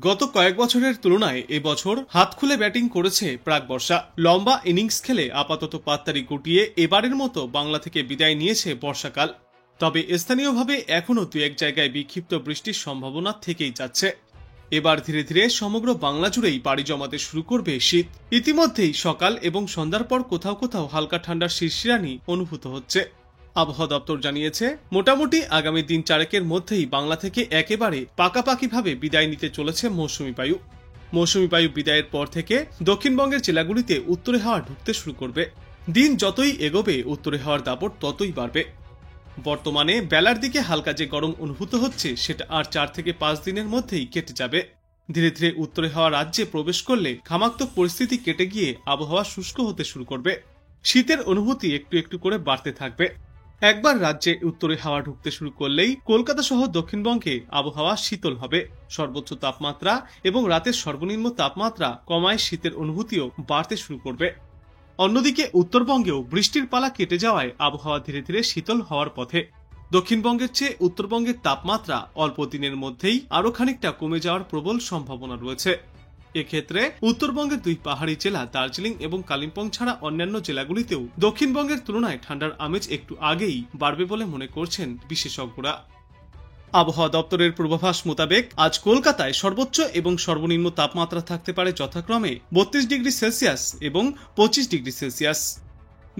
গত কয়েক বছরের তুলনায় এবছর হাত খুলে ব্যাটিং করেছে প্রাক বর্ষা। লম্বা ইনিংস খেলে আপাতত পাত্তারি গুটিয়ে এবারের মতো বাংলা থেকে বিদায় নিয়েছে বর্ষাকাল। তবে স্থানীয়ভাবে এখনও দু এক জায়গায় বিক্ষিপ্ত বৃষ্টির সম্ভাবনা থেকেই যাচ্ছে। এবার ধীরে ধীরে সমগ্র বাংলা জুড়েই পাড়ি জমাতে শুরু করবে শীত। ইতিমধ্যেই সকাল এবং সন্ধ্যার পর কোথাও কোথাও হালকা ঠান্ডার শিরশিরানি অনুভূত হচ্ছে। আবহাওয়া দপ্তর জানিয়েছে, মোটামুটি আগামী দিন চারেকের মধ্যেই বাংলা থেকে একেবারে পাকাপাকিভাবে বিদায় নিতে চলেছে মৌসুমী বায়ু। মৌসুমী বায়ু বিদায়ের পর থেকে দক্ষিণবঙ্গের জেলাগুলিতে উত্তরে হাওয়া ঢুকতে শুরু করবে। দিন যতই এগোবে উত্তরে হাওয়ার দাপট ততই বাড়বে। বর্তমানে বেলার দিকে হালকা যে গরম অনুভূত হচ্ছে সেটা আর 4 থেকে 5 দিনের মধ্যেই কেটে যাবে। ধীরে ধীরে উত্তরে হাওয়া রাজ্যে প্রবেশ করলে ঘামাক্ত পরিস্থিতি কেটে গিয়ে আবহাওয়া শুষ্ক হতে শুরু করবে। শীতের অনুভূতি একটু একটু করে বাড়তে থাকবে। একবার রাজ্যে উত্তরে হাওয়া ঢুকতে শুরু করলেই কলকাতা সহ দক্ষিণবঙ্গে আবহাওয়া শীতল হবে। সর্বোচ্চ তাপমাত্রা এবং রাতের সর্বনিম্ন তাপমাত্রা কমায় শীতের অনুভূতিও বাড়তে শুরু করবে। অন্যদিকে উত্তরবঙ্গেও বৃষ্টির পালা কেটে যাওয়ায় আবহাওয়া ধীরে ধীরে শীতল হওয়ার পথে। দক্ষিণবঙ্গের চেয়ে উত্তরবঙ্গের তাপমাত্রা অল্প দিনের মধ্যেই আরো খানিকটা কমে যাওয়ার প্রবল সম্ভাবনা রয়েছে। এক্ষেত্রে উত্তরবঙ্গের দুই পাহাড়ি জেলা দার্জিলিং এবং কালিম্পং ছাড়া অন্যান্য জেলাগুলিতেও দক্ষিণবঙ্গের তুলনায় ঠান্ডার আমেজ একটু আগেই বাড়বে বলে মনে করছেন বিশেষজ্ঞরা। আবহাওয়া দপ্তরের পূর্বাভাস মোতাবেক আজ কলকাতায় সর্বোচ্চ এবং সর্বনিম্ন তাপমাত্রা থাকতে পারে যথাক্রমে 32 ডিগ্রি সেলসিয়াস এবং 25 ডিগ্রি সেলসিয়াস।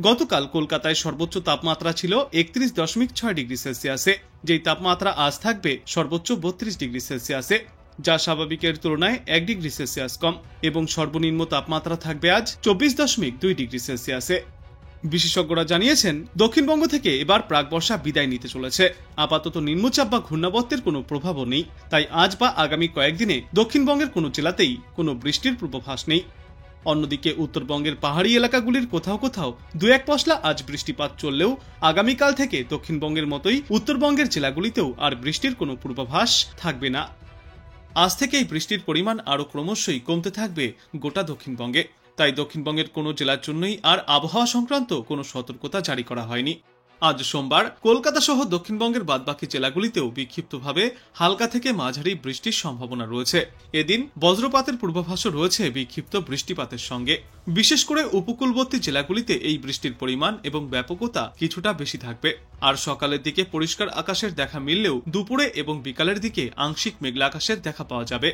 গতকাল কলকাতায় সর্বোচ্চ তাপমাত্রা ছিল 31.6 ডিগ্রি সেলসিয়াসে, যেই তাপমাত্রা আজ থাকবে সর্বোচ্চ 32 ডিগ্রি সেলসিয়াসে, যা স্বাভাবিকের তুলনায় 1 ডিগ্রি সেলসিয়াস কম, এবং সর্বনিম্ন তাপমাত্রা থাকবে আজ 24.2 ডিগ্রি সেলসিয়াসে। বিশেষজ্ঞরা জানিয়েছেন, দক্ষিণবঙ্গ থেকে এবার প্রাক বর্ষা বিদায় নিতে চলেছে। আপাতত নিম্নচাপ বা ঘূর্ণাবর্তের কোনো প্রভাবও নেই, তাই আজ বা আগামী কয়েকদিনে দক্ষিণবঙ্গের কোনো জেলাতেই কোনো বৃষ্টির পূর্বাভাস নেই। অন্যদিকে উত্তরবঙ্গের পাহাড়ি এলাকাগুলির কোথাও কোথাও দু এক পশলা আজ বৃষ্টিপাত চললেও আগামীকাল থেকে দক্ষিণবঙ্গের মতোই উত্তরবঙ্গের জেলাগুলিতেও আর বৃষ্টির কোনো পূর্বাভাস থাকবে না। আজ থেকেই বৃষ্টির পরিমাণ আরো ক্রমশই কমতে থাকবে গোটা দক্ষিণবঙ্গে। তাই দক্ষিণবঙ্গের কোনো জেলার জন্যই আর আবহাওয়া সংক্রান্ত কোনো সতর্কতা জারি করা হয়নি। আজ সোমবার কলকাতা সহ দক্ষিণবঙ্গের বাদবাকি জেলাগুলিতেও বিক্ষিপ্তভাবে হালকা থেকে মাঝারি বৃষ্টির সম্ভাবনা রয়েছে। এদিন বজ্রপাতের পূর্বাভাসও রয়েছে বিক্ষিপ্ত বৃষ্টিপাতের সঙ্গে। বিশেষ করে উপকূলবর্তী জেলাগুলিতে এই বৃষ্টির পরিমাণ এবং ব্যাপকতা কিছুটা বেশি থাকবে। আর সকালের দিকে পরিষ্কার আকাশের দেখা মিললেও দুপুরে এবং বিকালের দিকে আংশিক মেঘলা আকাশের দেখা পাওয়া যাবে।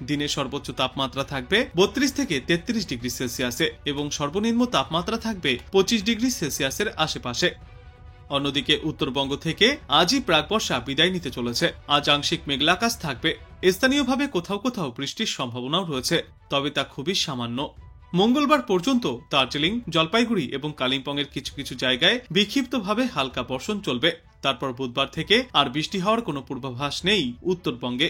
দিনে সর্বোচ্চ তাপমাত্রা থাকবে 32 থেকে 33 ডিগ্রি সেলসিয়াসে এবং সর্বনিম্ন তাপমাত্রা থাকবে 25 ডিগ্রি সেলসিয়াসের আশেপাশে। অন্যদিকে উত্তরবঙ্গ থেকে আজই প্রাক বর্ষা বিদায় নিতে চলেছে। আজ আংশিক মেঘলা আকাশ থাকবে। স্থানীয়ভাবে কোথাও কোথাও বৃষ্টির সম্ভাবনাও রয়েছে, তবে তা খুবই সামান্য। মঙ্গলবার পর্যন্ত দার্জিলিং, জলপাইগুড়ি এবং কালিম্পংয়ের কিছু কিছু জায়গায় বিক্ষিপ্তভাবে হালকা বর্ষণ চলবে। তারপর বুধবার থেকে আর বৃষ্টি হওয়ার কোনো পূর্বাভাস নেই উত্তরবঙ্গে।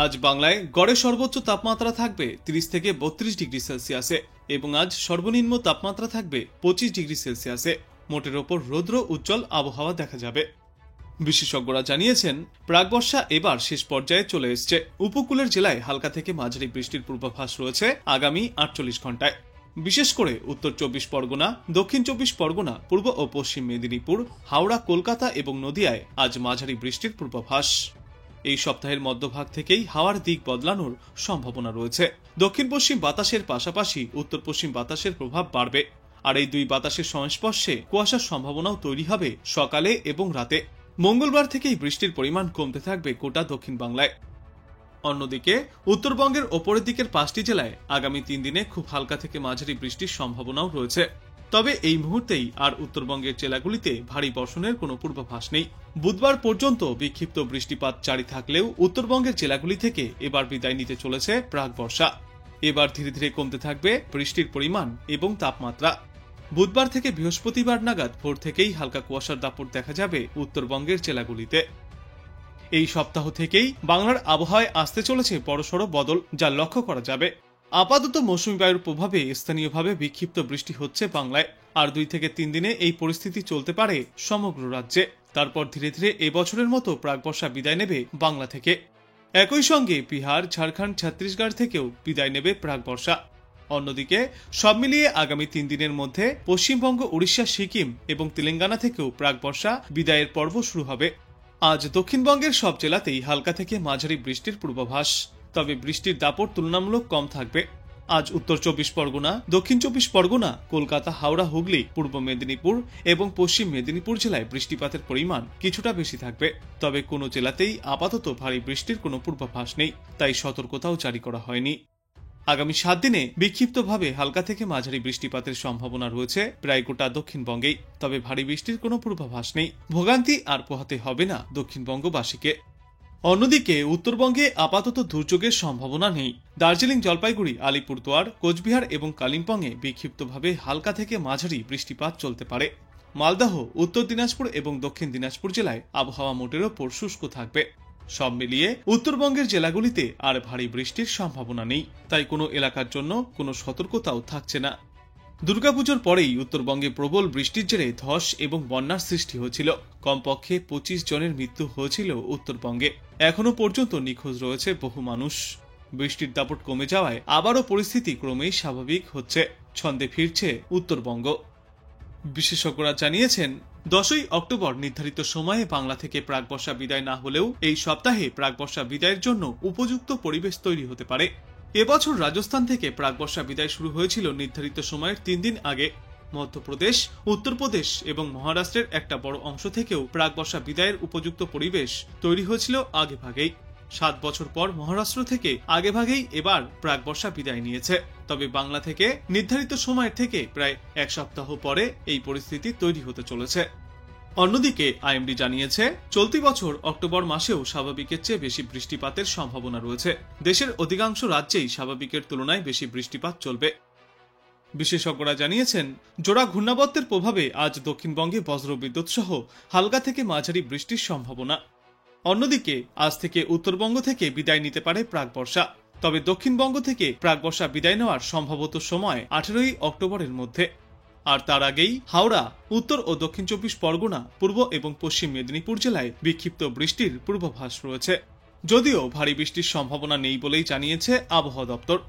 আজ বাংলায় গড়ে সর্বোচ্চ তাপমাত্রা থাকবে 30 থেকে 32 ডিগ্রি সেলসিয়াসে এবং আজ সর্বনিম্ন তাপমাত্রা থাকবে 25 ডিগ্রি সেলসিয়াসে। মোটের ওপর রৌদ্র উজ্জ্বল আবহাওয়া দেখা যাবে। বিশেষজ্ঞরা জানিয়েছেন, প্রাক বর্ষা এবার শেষ পর্যায়ে চলে এসছে। উপকূলের জেলায় হালকা থেকে মাঝারি বৃষ্টির পূর্বাভাস রয়েছে আগামী 48 ঘন্টায়। বিশেষ করে উত্তর 24 পরগনা, দক্ষিণ 24 পরগনা, পূর্ব ও পশ্চিম মেদিনীপুর, হাওড়া, কলকাতা এবং নদিয়ায় আজ মাঝারি বৃষ্টির পূর্বাভাস। এই সপ্তাহের মধ্যভাগ থেকেই হাওয়ার দিক বদলানোর সম্ভাবনা রয়েছে। দক্ষিণ পশ্চিম বাতাসের পাশাপাশি উত্তর পশ্চিম বাতাসের প্রভাব বাড়বে, আর এই দুই বাতাসের সংস্পর্শে কুয়াশার সম্ভাবনাও তৈরি হবে সকালে এবং রাতে। মঙ্গলবার থেকেই বৃষ্টির পরিমাণ কমতে থাকবে গোটা দক্ষিণ বাংলায়। অন্যদিকে উত্তরবঙ্গের ওপরের দিকের 5টি জেলায় আগামী 3 দিনে খুব হালকা থেকে মাঝারি বৃষ্টির সম্ভাবনাও রয়েছে। তবে এই মুহূর্তেই আর উত্তরবঙ্গের জেলাগুলিতে ভারী বর্ষণের কোনো পূর্বাভাস নেই। বুধবার পর্যন্ত বিক্ষিপ্ত বৃষ্টিপাত জারি থাকলেও উত্তরবঙ্গের জেলাগুলি থেকে এবার বিদায় নিতে চলেছে প্রাক বর্ষা। এবার ধীরে ধীরে কমতে থাকবে বৃষ্টির পরিমাণ এবং তাপমাত্রা। বুধবার থেকে বৃহস্পতিবার নাগাদ ভোর থেকেই হালকা কুয়াশার দাপট দেখা যাবে উত্তরবঙ্গের জেলাগুলিতে। এই সপ্তাহ থেকেই বাংলার আবহাওয়ায় আসতে চলেছে বড়সড় বদল, যা লক্ষ্য করা যাবে। আপাতত মৌসুমী বায়ুর প্রভাবে স্থানীয়ভাবে বিক্ষিপ্ত বৃষ্টি হচ্ছে বাংলায়। আর 2 থেকে 3 দিনে এই পরিস্থিতি চলতে পারে সমগ্র রাজ্যে। তারপর ধীরে ধীরে এবছরের মতো প্রাক বর্ষা বিদায় নেবে বাংলা থেকে। একই সঙ্গে বিহার, ঝাড়খণ্ড, ছত্তিশগড় থেকেও বিদায় নেবে প্রাক বর্ষা। অন্যদিকে সব মিলিয়ে আগামী 3 দিনের মধ্যে পশ্চিমবঙ্গ, উড়িষ্যা, সিকিম এবং তেলেঙ্গানা থেকেও প্রাক বর্ষা বিদায়ের পর্ব শুরু হবে। আজ দক্ষিণবঙ্গের সব জেলাতেই হালকা থেকে মাঝারি বৃষ্টির পূর্বাভাস। তবে বৃষ্টির দাপট তুলনামূলক কম থাকবে। আজ উত্তর 24 পরগনা, দক্ষিণ 24 পরগনা, কলকাতা, হাওড়া, হুগলি, পূর্ব মেদিনীপুর এবং পশ্চিম মেদিনীপুর জেলায় বৃষ্টিপাতের পরিমাণ কিছুটা বেশি থাকবে। তবে কোনো জেলাতেই আপাতত ভারী বৃষ্টির কোনো পূর্বাভাস নেই, তাই সতর্কতাও জারি করা হয়নি। আগামী 7 দিনে বিক্ষিপ্তভাবে হালকা থেকে মাঝারি বৃষ্টিপাতের সম্ভাবনা রয়েছে প্রায় গোটা দক্ষিণবঙ্গেই। তবে ভারী বৃষ্টির কোনো পূর্বাভাস নেই। ভোগান্তি আর পোহাতে হবে না দক্ষিণবঙ্গবাসীকে। অন্যদিকে উত্তরবঙ্গে আপাতত দুর্যোগের সম্ভাবনা নেই। দার্জিলিং, জলপাইগুড়ি, আলিপুরদুয়ার, কোচবিহার এবং কালিম্পংয়ে বিক্ষিপ্তভাবে হালকা থেকে মাঝারি বৃষ্টিপাত চলতে পারে। মালদহ, উত্তর দিনাজপুর এবং দক্ষিণ দিনাজপুর জেলায় আবহাওয়া মোটের ওপর শুষ্ক থাকবে। সব মিলিয়ে উত্তরবঙ্গের জেলাগুলিতে আর ভারী বৃষ্টির সম্ভাবনা নেই, তাই কোনো এলাকার জন্য কোনো সতর্কতাও থাকছে না। দুর্গাপুজোর পরেই উত্তরবঙ্গে প্রবল বৃষ্টির জেরে ধস এবং বন্যার সৃষ্টি হয়েছিল। কমপক্ষে 25 জনের মৃত্যু হয়েছিল উত্তরবঙ্গে। এখনো পর্যন্ত নিখোঁজ রয়েছে বহু মানুষ। বৃষ্টির দাপট কমে যাওয়ায় আবারও পরিস্থিতি ক্রমেই স্বাভাবিক হচ্ছে, ছন্দে ফিরছে উত্তরবঙ্গ। বিশেষজ্ঞরা জানিয়েছেন, 10ই অক্টোবর নির্ধারিত সময়ে বাংলা থেকে প্রাকবর্ষা বিদায় না হলেও এই সপ্তাহে প্রাকবর্ষা বিদায়ের জন্য উপযুক্ত পরিবেশ তৈরি হতে পারে। এবছর রাজস্থান থেকে প্রাকবর্ষা বিদায় শুরু হয়েছিল নির্ধারিত সময়ের 3 দিন আগে। মধ্যপ্রদেশ, উত্তরপ্রদেশ এবং মহারাষ্ট্রের একটা বড় অংশ থেকেও প্রাকবর্ষা বিদায়ের উপযুক্ত পরিবেশ তৈরি হয়েছিল আগেভাগেই। 7 বছর পর মহারাষ্ট্র থেকে আগেভাগেই এবার প্রাকবর্ষা বিদায় নিয়েছে। তবে বাংলা থেকে নির্ধারিত সময়ের থেকে প্রায় 1 সপ্তাহ পরে এই পরিস্থিতি তৈরি হতে চলেছে। অন্যদিকে আইএমডি জানিয়েছে, চলতি বছর অক্টোবর মাসেও স্বাভাবিকের চেয়ে বেশি বৃষ্টিপাতের সম্ভাবনা রয়েছে। দেশের অধিকাংশ রাজ্যেই স্বাভাবিকের তুলনায় বেশি বৃষ্টিপাত চলবে। বিশেষজ্ঞরা জানিয়েছেন, জোড়া ঘূর্ণাবর্তের প্রভাবে আজ দক্ষিণবঙ্গে বজ্রবিদ্যুৎ সহ হালকা থেকে মাঝারি বৃষ্টির সম্ভাবনা। অন্যদিকে আজ থেকে উত্তরবঙ্গ থেকে বিদায় নিতে পারে প্রাকবর্ষা। তবে দক্ষিণবঙ্গ থেকে প্রাকবর্ষা বিদায় নেওয়ার সম্ভবত সময় 18ই অক্টোবরের মধ্যে। আর তার আগেই হাওড়া, উত্তর ও দক্ষিণ 24 পরগনা, পূর্ব এবং পশ্চিম মেদিনীপুর জেলায় বিক্ষিপ্ত বৃষ্টির পূর্বাভাস রয়েছে। যদিও ভারী বৃষ্টির সম্ভাবনা নেই বলেই জানিয়েছে আবহাওয়া দপ্তর।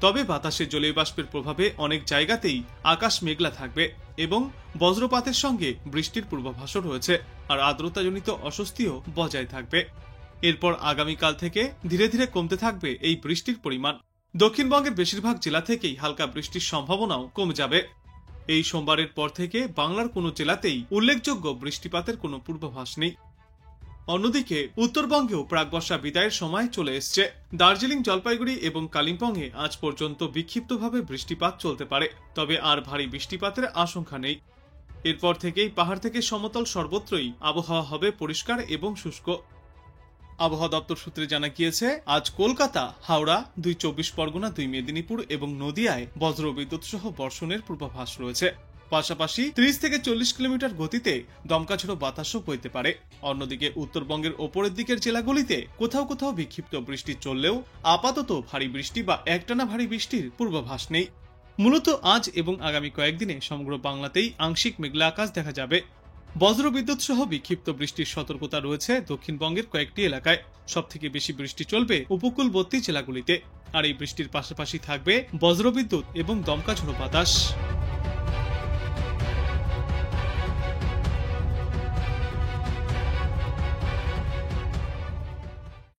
তবে বাতাসে জলীয় বাষ্পের প্রভাবে অনেক জায়গাতেই আকাশ মেঘলা থাকবে এবং বজ্রপাতের সঙ্গে বৃষ্টির পূর্বাভাসও রয়েছে। আর আর্দ্রতাজনিত অস্বস্তিও বজায় থাকবে। এরপর আগামীকাল থেকে ধীরে ধীরে কমতে থাকবে এই বৃষ্টির পরিমাণ। দক্ষিণবঙ্গের বেশিরভাগ জেলা থেকেই হালকা বৃষ্টির সম্ভাবনাও কমে যাবে। এই সোমবারের পর থেকে বাংলার কোনো জেলাতেই উল্লেখযোগ্য বৃষ্টিপাতের কোনো পূর্বাভাস নেই। অন্যদিকে উত্তরবঙ্গেও প্রাকবর্ষা বিদায়ের সময় চলে এসছে। দার্জিলিং, জলপাইগুড়ি এবং কালিম্পংয়ে আজ পর্যন্ত বিক্ষিপ্তভাবে বৃষ্টিপাত চলতে পারে, তবে আর ভারী বৃষ্টিপাতের আশঙ্কা নেই। এরপর থেকেই পাহাড় থেকে সমতল সর্বত্রই আবহাওয়া হবে পরিষ্কার এবং শুষ্ক। আবহাওয়া দপ্তর সূত্রে জানা গিয়েছে, আজ কলকাতা, হাওড়া, 2 24 পরগনা, 2 মেদিনীপুর এবং নদিয়ায় বজ্রবিদ্যুৎ সহ বর্ষণের পূর্বাভাস রয়েছে। পাশাপাশি 30 থেকে 40 কিলোমিটার গতিতে দমকা ঝোড়ো বাতাসও বইতে পারে। অন্যদিকে উত্তরবঙ্গের ওপরের দিকের জেলাগুলিতে কোথাও কোথাও বিক্ষিপ্ত বৃষ্টি চললেও আপাতত ভারী বৃষ্টি বা একটানা ভারী বৃষ্টির পূর্বাভাস নেই। মূলত আজ এবং আগামী কয়েকদিনে সমগ্র বাংলাতেই আংশিক মেঘলা আকাশ দেখা যাবে। বজ্রবিদ্যুৎ সহ বিক্ষিপ্ত বৃষ্টির সতর্কতা রয়েছে দক্ষিণবঙ্গের কয়েকটি এলাকায়। সবথেকে বেশি বৃষ্টি চলবে উপকূলবর্তী জেলাগুলিতে। আর এই বৃষ্টির পাশাপাশি থাকবে বজ্রবিদ্যুৎ এবং দমকা ঝোড়ো বাতাস।